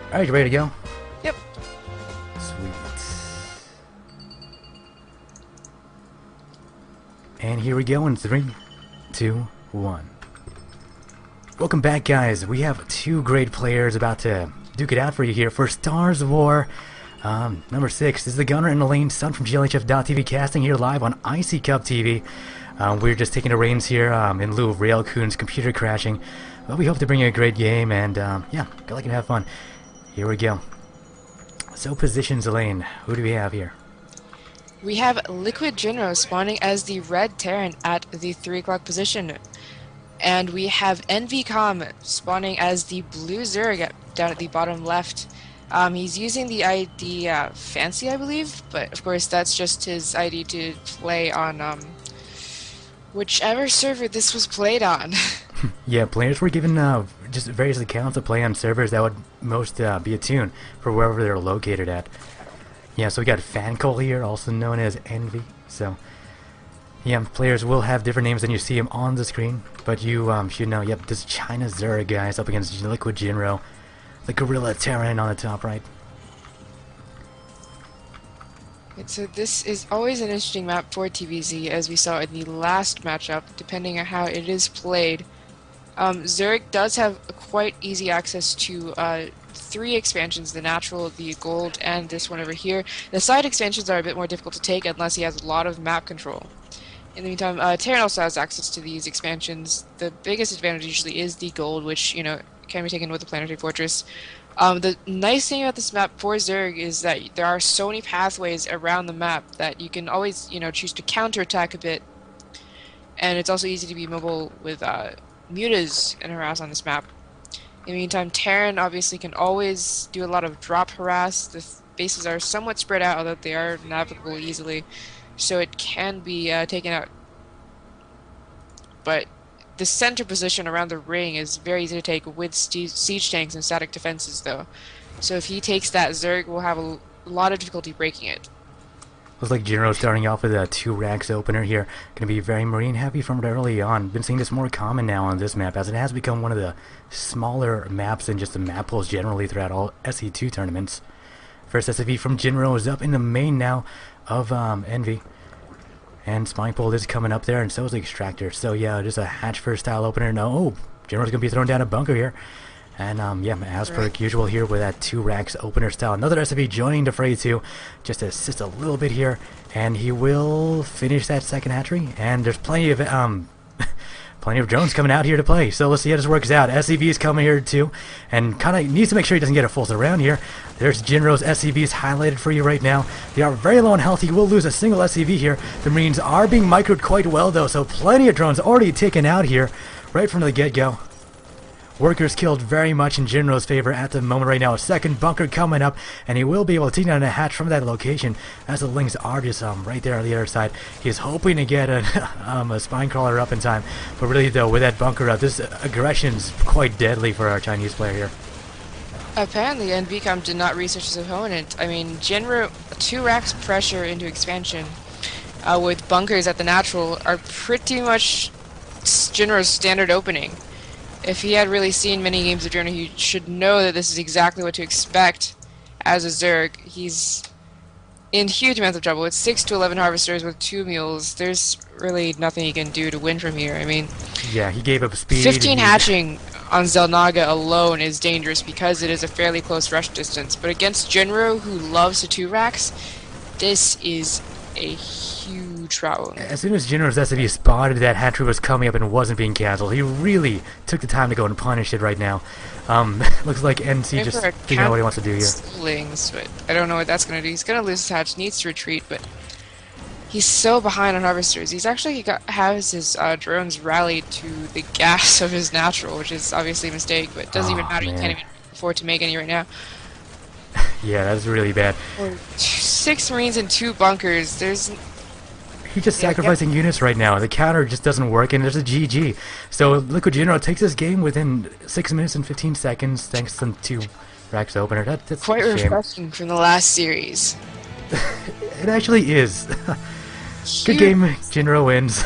Alright, you ready to go? Yep. Sweet. And here we go in 3, 2, 1. Welcome back, guys. We have two great players about to duke it out for you here for Stars of War. Number 6 this is the Gunner and Elaine Sun from GLHF.TV casting here live on iCCupTV. We're just taking the reins here in lieu of Railcoon's computer crashing. But we hope to bring you a great game and yeah, good luck and have fun. Here we go. So positions, Elaine. Who do we have here? We have Liquid Jinro spawning as the red Terran at the 3 o'clock position. And we have Comm spawning as the blue Zerg down at the bottom left. He's using the ID Fancy, I believe, but of course that's just his ID to play on whichever server this was played on. Yeah, players were given just various accounts to play on servers that would most be attuned for wherever they're located at. Yeah, so we got Fancol here, also known as Envy. So, yeah, players will have different names than you see them on the screen, but you should know, yep, this China Zerg guys up against Liquid Jinro, the Gorilla Terran on the top right. So this is always an interesting map for TVZ, as we saw in the last matchup, depending on how it is played. Zurich does have quite easy access to 3 expansions, the natural, the gold, and this one over here. The side expansions are a bit more difficult to take unless he has a lot of map control. In the meantime, Terran also has access to these expansions. The biggest advantage usually is the gold, which, you know, can be taken with the Planetary Fortress. The nice thing about this map for Zerg is that there are so many pathways around the map that you can always, you know, choose to counterattack a bit. And it's also easy to be mobile with mutas and harass on this map. In the meantime, Terran obviously can always do a lot of drop harass. The bases are somewhat spread out, although they are navigable easily, so it can be taken out. But the center position around the ring is very easy to take with siege tanks and static defenses, though. So if he takes that, Zerg will have a lot of difficulty breaking it. Looks like Jinro starting off with a 2 racks opener here. Going to be very marine heavy from early on. Been seeing this more common now on this map, as it has become one of the smaller maps in just the map pools generally throughout all SE2 tournaments. First SFV from Jinro is up in the main now of Envy. And Spine Pole is coming up there, and so is the Extractor. So yeah, just a hatch first style opener. No, oh, Jinro's going to be throwing down a bunker here. And yeah, as per usual here with that 2 racks opener style. Another SFV joining the fray too, just to assist a little bit here. And he will finish that second hatchery. And there's plenty of plenty of drones coming out here to play. So let's see how this works out. SCV is coming here too, and kind of needs to make sure he doesn't get a full surround here. There's Jinro's SCVs highlighted for you right now. They are very low on health. He will lose a single SCV here. The Marines are being microed quite well though, so plenty of drones already taken out here right from the get-go. Workers killed very much in Jinro's favor at the moment right now. A second bunker coming up, and he will be able to take down a hatch from that location as the Lings are just right there on the other side. He's hoping to get a spine crawler up in time, but really though, with that bunker up, this aggression's quite deadly for our Chinese player here. Apparently, NVCom did not research his opponent. I mean, Jinro 2 racks pressure into expansion with bunkers at the natural are pretty much Jinro's standard opening. If he had really seen many games of Jinro, he should know that this is exactly what to expect as a Zerg. He's in huge amounts of trouble. With 6 to 11 harvesters with 2 mules, there's really nothing he can do to win from here. I mean, yeah, he gave up speed. 15 hatching on Zelnaga alone is dangerous because it is a fairly close rush distance. But against Jinro, who loves to 2 racks, this is a huge problem. As soon as Jinro's SCV spotted that hatchery was coming up and wasn't being cancelled, he really took the time to go and punish it right now. Looks like NC just figuring out what he wants to do here. Lings, but I don't know what that's going to do. He's going to lose his hatch, needs to retreat, but he's so behind on harvesters. He's actually has his drones rallied to the gas of his natural, which is obviously a mistake, but it doesn't even matter. Man. You can't even afford to make any right now. Yeah, that's really bad. 6 Marines and 2 bunkers. He's just sacrificing units right now. The counter just doesn't work, and there's a GG. So Liquid Jinro takes this game within 6 minutes and 15 seconds, thanks to some 2 racks opener. That's quite a shame. refreshing from the last series. It actually is. Good game. Jinro wins.